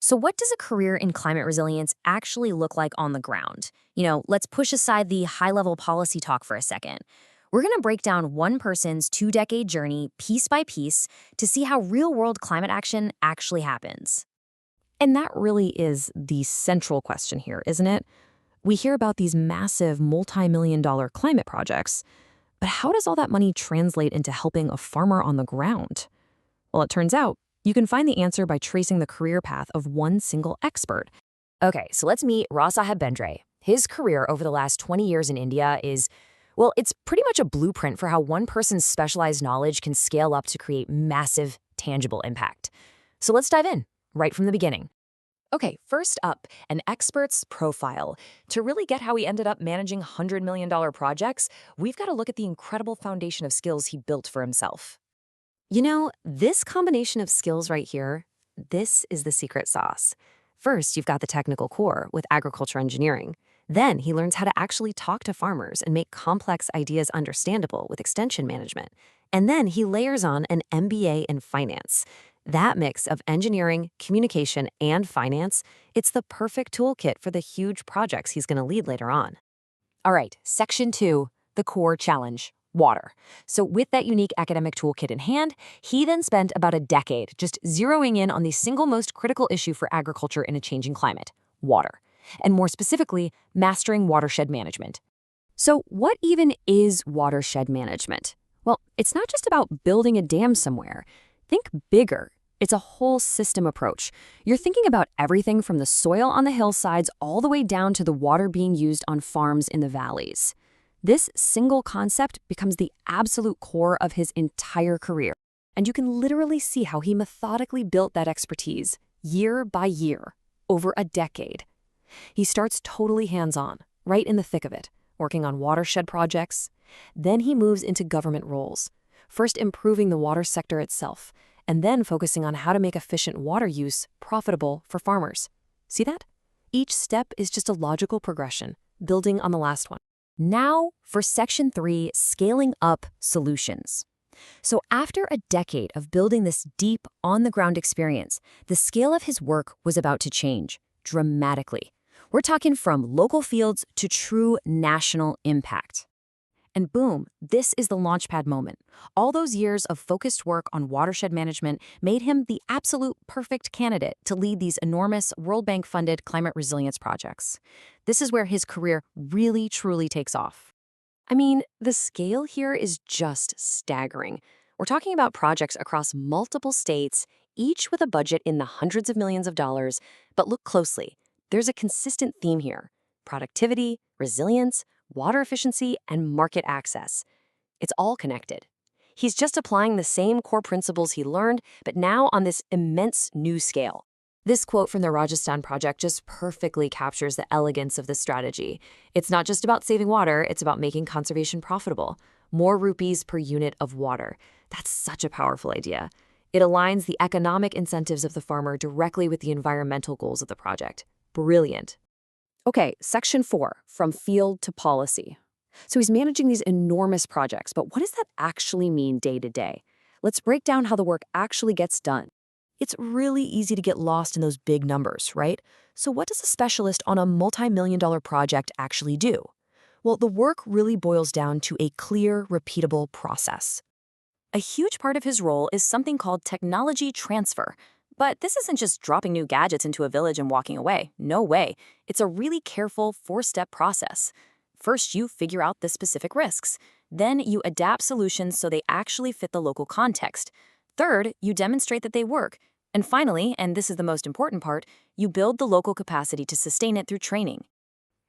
So what does a career in climate resilience actually look like on the ground? Let's push aside the high-level policy talk for a second. We're going to break down one person's 2-decade journey piece by piece to see how real-world climate action actually happens. And that really is the central question here, isn't it? We hear about these massive multi-million-dollar climate projects, but how does all that money translate into helping a farmer on the ground? Well, it turns out you can find the answer by tracing the career path of one single expert. Okay, so let's meet Rasaheb Bendre. His career over the last 20 years in India is, well, it's pretty much a blueprint for how one person's specialized knowledge can scale up to create massive, tangible impact. So let's dive in, right from the beginning. Okay, first up, an expert's profile. To really get how he ended up managing $100 million projects, we've got to look at the incredible foundation of skills he built for himself. This combination of skills right here, this is the secret sauce. First, you've got the technical core with agriculture engineering. Then he learns how to actually talk to farmers and make complex ideas understandable with extension management. And then he layers on an MBA in finance. That mix of engineering, communication, and finance, it's the perfect toolkit for the huge projects he's going to lead later on. All right, section 2, the core challenge. Water. So with that unique academic toolkit in hand, he then spent about a decade just zeroing in on the single most critical issue for agriculture in a changing climate, water. And more specifically, mastering watershed management. So what even is watershed management? Well, it's not just about building a dam somewhere. Think bigger. It's a whole system approach. You're thinking about everything from the soil on the hillsides all the way down to the water being used on farms in the valleys. This single concept becomes the absolute core of his entire career, and you can literally see how he methodically built that expertise year by year, over a decade. He starts totally hands-on, right in the thick of it, working on watershed projects. Then he moves into government roles, first improving the water sector itself, and then focusing on how to make efficient water use profitable for farmers. See that? Each step is just a logical progression, building on the last one. Now for section 3, scaling up solutions. So after a decade of building this deep, on-the-ground experience, the scale of his work was about to change dramatically. We're talking from local fields to true national impact. And boom, this is the launchpad moment. All those years of focused work on watershed management made him the absolute perfect candidate to lead these enormous World Bank-funded climate resilience projects. This is where his career really, truly takes off. I mean, the scale here is just staggering. We're talking about projects across multiple states, each with a budget in the hundreds of millions of dollars. But look closely. There's a consistent theme here: productivity, resilience, water efficiency, and market access. It's all connected. He's just applying the same core principles he learned, but now on this immense new scale. This quote from the Rajasthan project just perfectly captures the elegance of this strategy. It's not just about saving water, it's about making conservation profitable. More rupees per unit of water. That's such a powerful idea. It aligns the economic incentives of the farmer directly with the environmental goals of the project. Brilliant. Okay, section 4, from field to policy. So he's managing these enormous projects, but what does that actually mean day to day? Let's break down how the work actually gets done. It's really easy to get lost in those big numbers, right? So what does a specialist on a multi-million-dollar project actually do? Well, the work really boils down to a clear, repeatable process. A huge part of his role is something called technology transfer. But this isn't just dropping new gadgets into a village and walking away. No way. It's a really careful 4-step process. First, you figure out the specific risks. Then you adapt solutions so they actually fit the local context. Third, you demonstrate that they work. And finally, and this is the most important part, you build the local capacity to sustain it through training.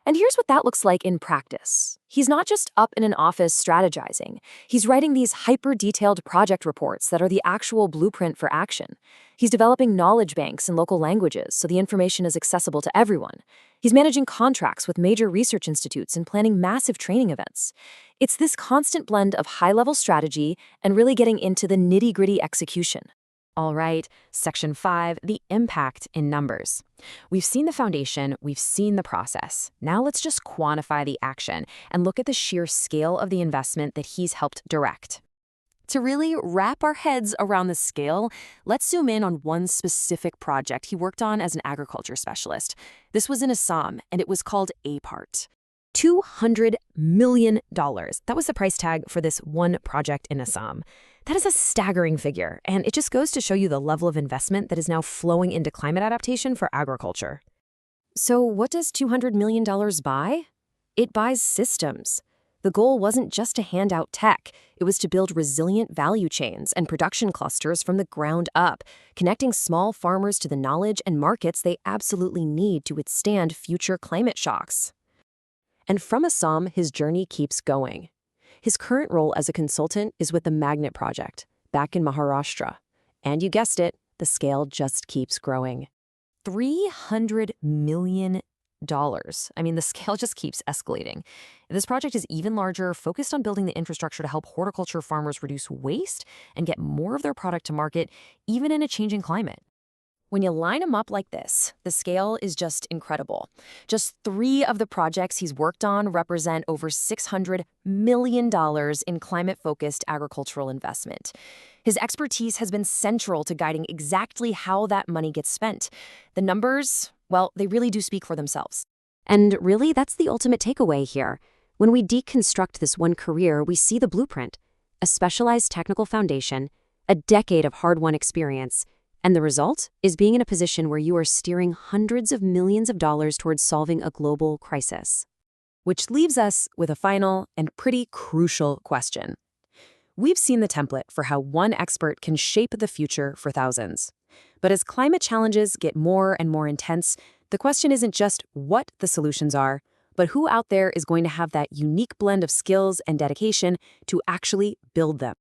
And here's what that looks like in practice. He's not just up in an office strategizing. He's writing these hyper-detailed project reports that are the actual blueprint for action. He's developing knowledge banks in local languages so the information is accessible to everyone. He's managing contracts with major research institutes and planning massive training events. It's this constant blend of high-level strategy and really getting into the nitty-gritty execution. All right, section 5, the impact in numbers. We've seen the foundation, we've seen the process. Now let's just quantify the action and look at the sheer scale of the investment that he's helped direct. To really wrap our heads around the scale, let's zoom in on one specific project he worked on as an agriculture specialist. This was in Assam, and it was called APART. $200 million. That was the price tag for this one project in Assam. That is a staggering figure, and it just goes to show you the level of investment that is now flowing into climate adaptation for agriculture. So what does $200 million buy? It buys systems. The goal wasn't just to hand out tech. It was to build resilient value chains and production clusters from the ground up, connecting small farmers to the knowledge and markets they absolutely need to withstand future climate shocks. And from Assam, his journey keeps going. His current role as a consultant is with the Magnet Project, back in Maharashtra. And you guessed it, the scale just keeps growing. $300 million. I mean, the scale just keeps escalating. This project is even larger, focused on building the infrastructure to help horticulture farmers reduce waste and get more of their product to market, even in a changing climate. When you line them up like this, the scale is just incredible. Just 3 of the projects he's worked on represent over $600 million in climate-focused agricultural investment. His expertise has been central to guiding exactly how that money gets spent. The numbers, well, they really do speak for themselves. And really, that's the ultimate takeaway here. When we deconstruct this one career, we see the blueprint: a specialized technical foundation, a decade of hard-won experience, and the result is being in a position where you are steering hundreds of millions of dollars towards solving a global crisis. Which leaves us with a final and pretty crucial question. We've seen the template for how one expert can shape the future for thousands. But as climate challenges get more and more intense, the question isn't just what the solutions are, but who out there is going to have that unique blend of skills and dedication to actually build them.